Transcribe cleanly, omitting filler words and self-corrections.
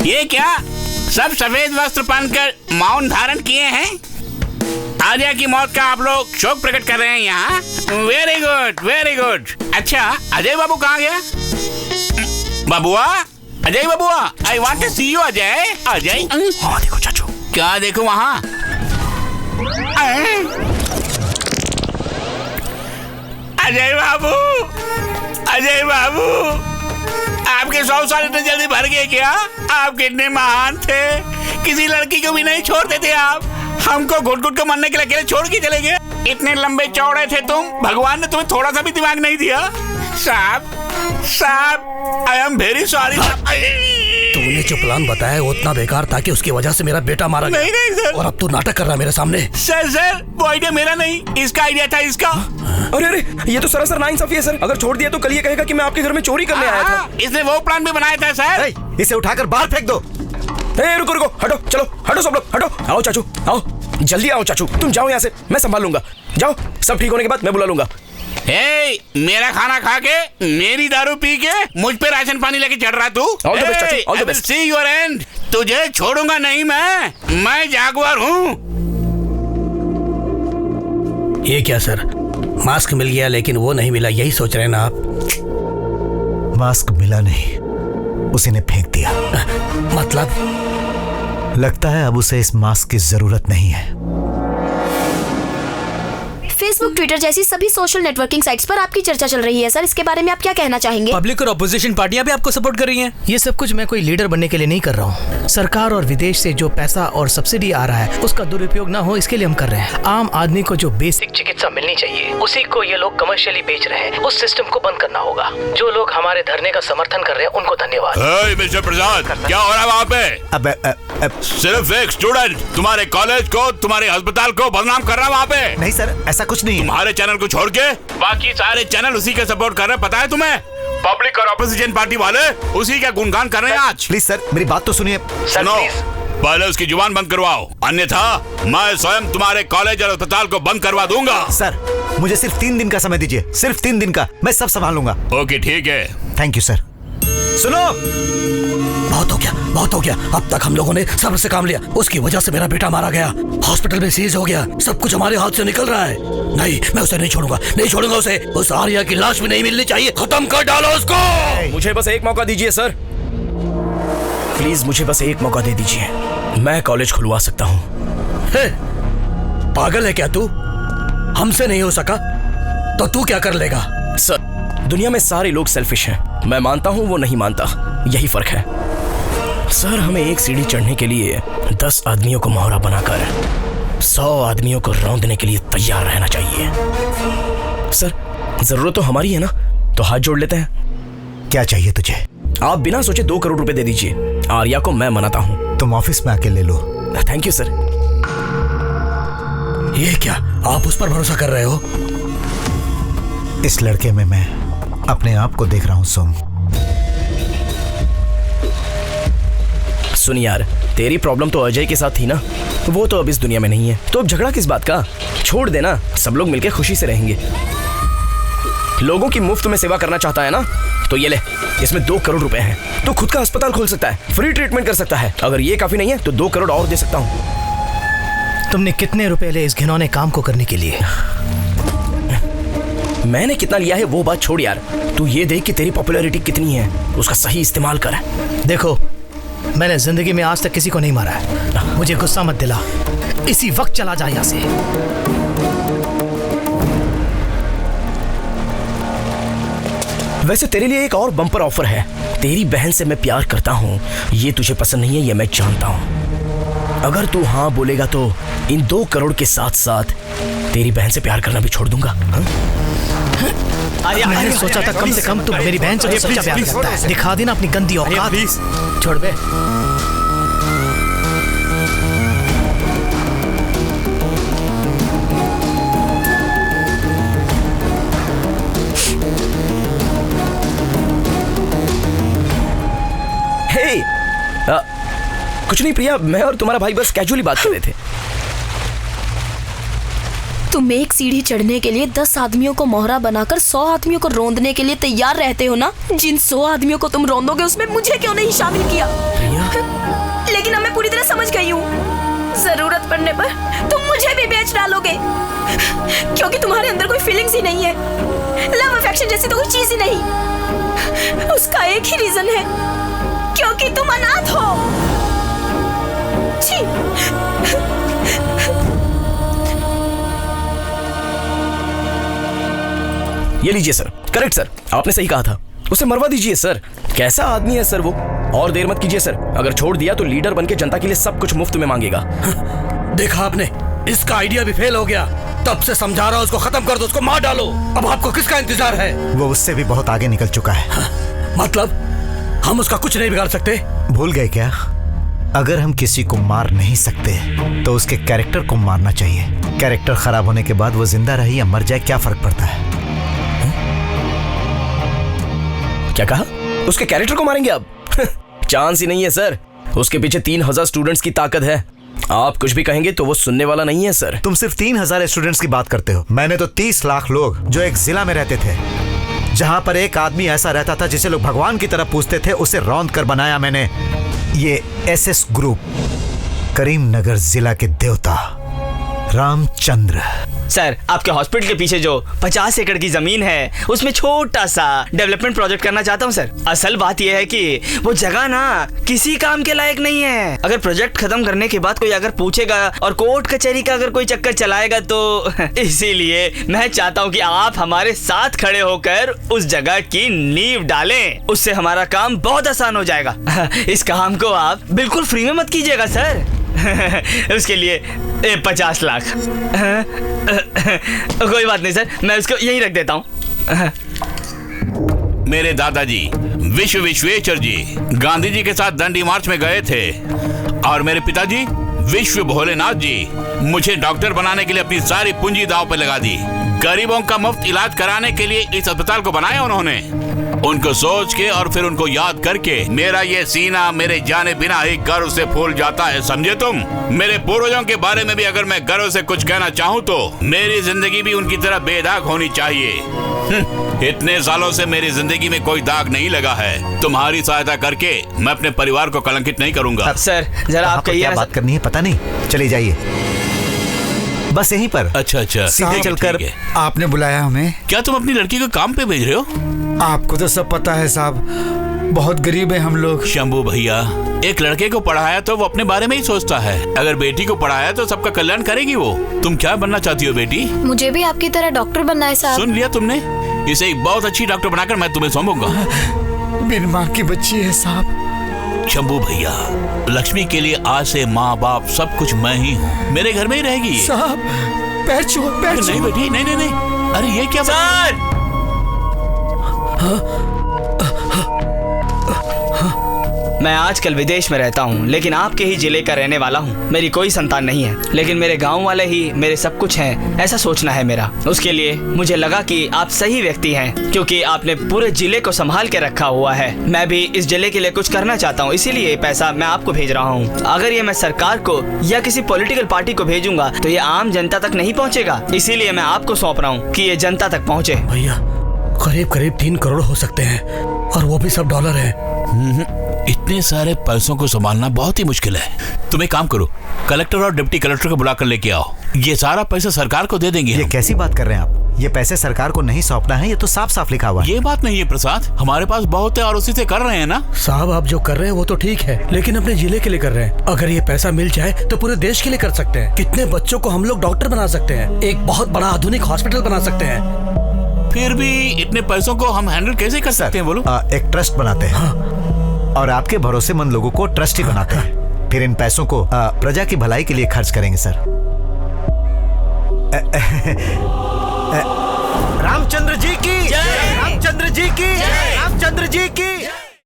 ये क्या सब सफेद वस्त्र पहनकर मौन धारण किए हैं? आर्या की मौत का आप लोग शोक प्रकट कर रहे हैं यहाँ। Very good very good. अच्छा अजय बाबू कहाँ गया? बाबुआ, अजय बाबुआ, I want to see you Ajay. Ajay हाँ देखो चाचू। क्या देखो वहाँ? अजय बाबू, अजय बाबू, आपके 100 साल इतने जल्दी भर गए क्या? आप कितने महान थे, किसी लड़की को भी नहीं छोड़ते थे आप। हमको घुट घुट को मरने के लिए अकेले छोड़ के चले गए। इतने लंबे चौड़े थे तुम, भगवान ने तुम्हें थोड़ा सा भी दिमाग नहीं दिया। साहब साहब, आई एम वेरी सॉरी। तूने जो प्लान बताया वो उतना बेकार था कि उसकी वजह से मेरा बेटा मारा गया। नहीं सर। और अब तू नाटक कर रहा है मेरे सामने। सर वो आइडिया मेरा नहीं, इसका आइडिया था इसका। अरे ये तो सरासर नाइंसाफी है सर। अगर छोड़ दिया तो कल ये कहेगा कि मैं आपके घर में चोरी करने आया था। इसने वो प्लान भी बनाया था सर। इसे उठाकर बाहर फेंक दो। रुको रुको, हटो, चलो हटो सब लोग, हटो। आओ चाचू, आओ जल्दी आओ चाचू, तुम जाओ यहाँ से, मैं संभाल लूंगा। जाओ, सब ठीक होने के बाद मैं बुला लूंगा। मेरा खाना खा के, मेरी दारू पी के मुझ पे राशन पानी लेके चढ़ रहा तू। All the best, चाचू, all the best. See your end. तुझे छोड़ूंगा नहीं मैं जागुआर हूँ। ये क्या सर, मास्क मिल गया लेकिन वो नहीं मिला, यही सोच रहे हैं ना आप? मास्क मिला नहीं, उसी ने फेंक दिया। मतलब? लगता है अब उसे इस मास्क की जरूरत नहीं है। फेसबुक, ट्विटर जैसी सभी सोशल नेटवर्किंग साइट्स पर आपकी चर्चा चल रही है सर, इसके बारे में आप क्या कहना चाहेंगे? पब्लिक और अपोजिशन पार्टियां भी आपको सपोर्ट कर रही हैं। ये सब कुछ मैं कोई लीडर बनने के लिए नहीं कर रहा हूँ। सरकार और विदेश से जो पैसा और सब्सिडी आ रहा है उसका दुरुपयोग ना हो, इसके लिए हम कर रहे हैं। आम आदमी को जो बेसिक चिकित्सा मिलनी चाहिए उसी को ये लोग कमर्शियली बेच रहे हैं। उस सिस्टम को बंद करना होगा। जो लोग हमारे धरने का समर्थन कर रहे हैं उनको धन्यवाद। मिस्टर प्रसाद, क्या हो रहा है वहाँ पे? अब सिर्फ एक स्टूडेंट तुम्हारे कॉलेज को, तुम्हारे अस्पताल को बदनाम कर रहा है वहाँ पे। नहीं सर, ऐसा कुछ नहीं है। तुम्हारे चैनल को छोड़ के बाकी सारे चैनल उसी के सपोर्ट कर रहे हैं, पता है तुम्हें? पब्लिक और अपोजिशन पार्टी वाले उसी का गुणगान कर रहे हैं आज। प्लीज सर, मेरी बात तो सुनिए। सुनो, पहले उसकी जुबान बंद करवाओ, अन्यथा मैं स्वयं तुम्हारे कॉलेज और अस्पताल को बंद करवा दूंगा। सर मुझे सिर्फ 3 दिन का समय दीजिए, सिर्फ 3 दिन का, मैं सब संभाल लूंगा। ओके ठीक है। Thank you sir. सुनो, बहुत हो गया। अब तक हम लोगों ने सब्र से काम लिया, उसकी वजह से मेरा बेटा मारा गया, हॉस्पिटल में सीज हो गया, सब कुछ हमारे हाथ से निकल रहा है। नहीं, मैं उसे नहीं छोड़ूंगा उसे। उस आर्या की लाश भी नहीं मिलनी चाहिए। खत्म कर डालो उसको। मुझे बस एक मौका दीजिए सर, प्लीज मुझे बस एक मौका दे दीजिए, मैं कॉलेज खुलवा सकता हूँ। पागल है क्या तू? हमसे नहीं हो सका तो तू क्या कर लेगा? सर, दुनिया में सारे लोग सेल्फिश हैं। मैं मानता हूँ, वो नहीं मानता, यही फर्क है। सर, हमें एक सीढ़ी चढ़ने के लिए 10 आदमियों को मोहरा बनाकर 100 आदमियों को रौंदने के लिए तैयार रहना चाहिए। सर, जरूरत तो हमारी है ना, तो हाथ जोड़ लेते हैं। क्या चाहिए तुझे? आप बिना सोचे 2 करोड़ रुपए दे दीजिए। आर्या को मैं मनाता हूँ। तुम ऑफिस में आके ले लो। Thank you sir. ये क्या, आप उस पर भरोसा कर रहे हो? इस लड़के में मैं अपने आप को देख रहा हूँ सोम। सुन यार, तेरी प्रॉब्लम तो अजय के साथ थी ना, वो तो अब इस दुनिया में नहीं है, तो अब झगड़ा किस बात का? छोड़ देना, सब लोग मिलकर खुशी से रहेंगे। लोगों की मुफ्त में सेवा करना चाहता है ना, तो ये ले, इसमें 2 करोड़ रुपए हैं, तो खुद का अस्पताल खोल सकता है, फ्री ट्रीटमेंट कर सकता है। अगर ये काफी नहीं है तो 2 करोड़ और दे सकता हूँ। तुमने कितने रुपए ले इस घिनौने काम को करने के लिए? मैंने कितना लिया है वो बात छोड़ यार, तू ये देख कि तेरी पॉपुलैरिटी कितनी है, उसका सही इस्तेमाल कर। देखो, मैंने जिंदगी में आज तक किसी को नहीं मारा है, मुझे गुस्सा मत दिला, इसी वक्त चला जा यहाँ से। वैसे तेरे लिए एक और बम्पर ऑफर है। तेरी बहन से मैं प्यार करता हूँ, ये तुझे पसंद नहीं है, ये मैं जानता हूँ। अगर तू हाँ बोलेगा तो इन 2 करोड़ के साथ साथ तेरी बहन से प्यार करना भी छोड़ दूंगा। मैंने सोचा था कम से कम तू मेरी बहन से सच्चा प्यार करता है। दिखा देना अपनी गंदी औकात। छोड़ बे। कुछ नहीं प्रिया, मैं और तुम्हारा भाई बस कैजुअली बात कर रहे थे। तुम एक सीढ़ी चढ़ने के लिए 10 आदमियों को मोहरा बनाकर 100 आदमियों को रौंदने के लिए तैयार रहते हो ना। जिन 100 आदमियों को तुम रौंदोगे उसमें मुझे क्यों नहीं शामिल किया? लेकिन अब मैं पूरी तरह समझ गई हूँ, जरूरत पड़ने पर तुम मुझे भी बेच डालोगे, क्योंकि तुम्हारे अंदर कोई फीलिंग्स ही नहीं है, लव अफेक्शन जैसी तो कोई चीज ही नहीं। उसका एक ही रीजन है, क्योंकि तुम अनाथ हो। छी। ये लीजिए सर, करेक्ट सर, आपने सही कहा था, उसे मरवा दीजिए सर। कैसा आदमी है सर वो। और देर मत कीजिए सर, अगर छोड़ दिया तो लीडर बनके जनता के लिए सब कुछ मुफ्त में मांगेगा। देखा आपने, इसका आइडिया भी फेल हो गया। तब से समझा रहा हूं, उसको खत्म कर दो, उसको मार डालो। अब आपको किसका इंतजार है? वो उससे भी बहुत आगे निकल चुका है। मतलब हम उसका कुछ नहीं बिगाड़ सकते? भूल गए क्या? अगर हम किसी को मार नहीं सकते तो उसके कैरेक्टर को मारना चाहिए। कैरेक्टर खराब होने के बाद वो जिंदा रहे या मर जाए, क्या फर्क पड़ता है? क्या कहा? उसके कैरेक्टर को मारेंगे अब? चांस ही नहीं है सर। उसके पीछे 3000 स्टूडेंट्स की ताकत है। आप कुछ भी कहेंगे तो वो सुनने वाला नहीं है सर। तुम सिर्फ 3000 स्टूडेंट्स की बात करते हो। मैंने तो 30 लाख लोग जो एक जिला में रहते थे, जहां पर एक आदमी ऐसा रहता था जिसे लोग भगवान की तरह पूजते थे, उसे रौंद कर बनाया मैंने ये SS ग्रुप। करीमनगर जिला के देवता रामचंद्र। सर, आपके हॉस्पिटल के पीछे जो 50 एकड़ की जमीन है, उसमें छोटा सा डेवलपमेंट प्रोजेक्ट करना चाहता हूँ सर। असल बात यह है कि वो जगह ना किसी काम के लायक नहीं है। अगर प्रोजेक्ट खत्म करने के बाद कोई अगर पूछेगा और कोर्ट कचहरी का अगर कोई चक्कर चलाएगा तो इसीलिए मैं चाहता हूँ कि आप हमारे साथ खड़े होकर उस जगह की नींव डालें। उससे हमारा काम बहुत आसान हो जाएगा। इस काम को आप बिल्कुल फ्री में मत कीजिएगा सर। उसके लिए 50 लाख। कोई बात नहीं सर, मैं उसको यहीं रख देता हूँ। मेरे दादाजी विश्व विश्वेश्वर जी गांधी जी के साथ दंडी मार्च में गए थे, और मेरे पिताजी विश्व भोलेनाथ जी मुझे डॉक्टर बनाने के लिए अपनी सारी पूंजी दांव पर लगा दी। गरीबों का मुफ्त इलाज कराने के लिए इस अस्पताल को बनाया उन्होंने। उनको सोच के और फिर उनको याद करके मेरा ये सीना मेरे जाने बिना ही गर्व से फूल जाता है, समझे तुम? मेरे पूर्वजों के बारे में भी अगर मैं गर्व से कुछ कहना चाहूँ तो मेरी जिंदगी भी उनकी तरह बेदाग होनी चाहिए। इतने सालों से मेरी जिंदगी में कोई दाग नहीं लगा है। तुम्हारी सहायता करके मैं अपने परिवार को कलंकित नहीं करूंगा। सर जरा आप कहिए, क्या बात करनी है पता नहीं। चले जाइए, बस यहीं पर। अच्छा सीधे चलकर। आपने बुलाया हमें? क्या तुम अपनी लड़की को काम पे भेज रहे हो? आपको तो सब पता है साहब, बहुत गरीब है हम लोग। शंभू भैया, एक लड़के को पढ़ाया तो वो अपने बारे में ही सोचता है, अगर बेटी को पढ़ाया तो सबका कल्याण करेगी वो। तुम क्या बनना चाहती हो बेटी? मुझे भी आपकी तरह डॉक्टर बनना है साहब। सुन लिया तुमने, इसे एक बहुत अच्छी डॉक्टर बनाकर मैं तुम्हें सौंपूंगा। बिन माँ की बच्ची है साहब। शंभू भैया, लक्ष्मी के लिए आज से माँ बाप सब कुछ मैं ही हूँ। मेरे घर में ही रहेगी साहब। पैर छुओ, पैर छुओ। नहीं बेटी, नहीं। अरे ये क्या सर? मैं आजकल विदेश में रहता हूँ, लेकिन आपके ही जिले का रहने वाला हूँ। मेरी कोई संतान नहीं है, लेकिन मेरे गांव वाले ही मेरे सब कुछ हैं, ऐसा सोचना है मेरा। उसके लिए मुझे लगा कि आप सही व्यक्ति हैं, क्योंकि आपने पूरे जिले को संभाल के रखा हुआ है। मैं भी इस जिले के लिए कुछ करना चाहता हूँ, इसीलिए ये पैसा मैं आपको भेज रहा हूँ। अगर ये मैं सरकार को या किसी पॉलिटिकल पार्टी को भेजूंगा तो ये आम जनता तक नहीं पहुँचेगा, इसीलिए मैं आपको सौंप रहा हूँ कि ये जनता तक पहुँचे। भैया, करीब 3 करोड़ हो सकते हैं, और वो भी सब डॉलर है। इतने सारे पैसों को संभालना बहुत ही मुश्किल है। तुम एक काम करो, कलेक्टर और डिप्टी कलेक्टर को बुलाकर लेके आओ। ये सारा पैसा सरकार को दे देंगे। ये कैसी बात कर रहे हैं आप? ये पैसे सरकार को नहीं सौंपना है, ये तो साफ साफ लिखा हुआ है। ये बात नहीं है प्रसाद, हमारे पास बहुत है और उसी से कर रहे हैं ना। साहब, आप जो कर रहे हैं वो तो ठीक है, लेकिन अपने जिले के लिए कर रहे हैं। अगर ये पैसा मिल जाए तो पूरे देश के लिए कर सकते हैं। कितने बच्चों को हम लोग डॉक्टर बना सकते हैं, एक बहुत बड़ा आधुनिक हॉस्पिटल बना सकते हैं। फिर भी इतने पैसों को हम हैंडल कैसे कर सकते हैं बोलो? एक ट्रस्ट बनाते हैं और आपके भरोसेमंद लोगों को ट्रस्टी बनाते हैं। फिर इन पैसों को प्रजा की भलाई के लिए खर्च करेंगे सर। रामचंद्र जी की जय। रामचंद्र जी की जय। रामचंद्र जी की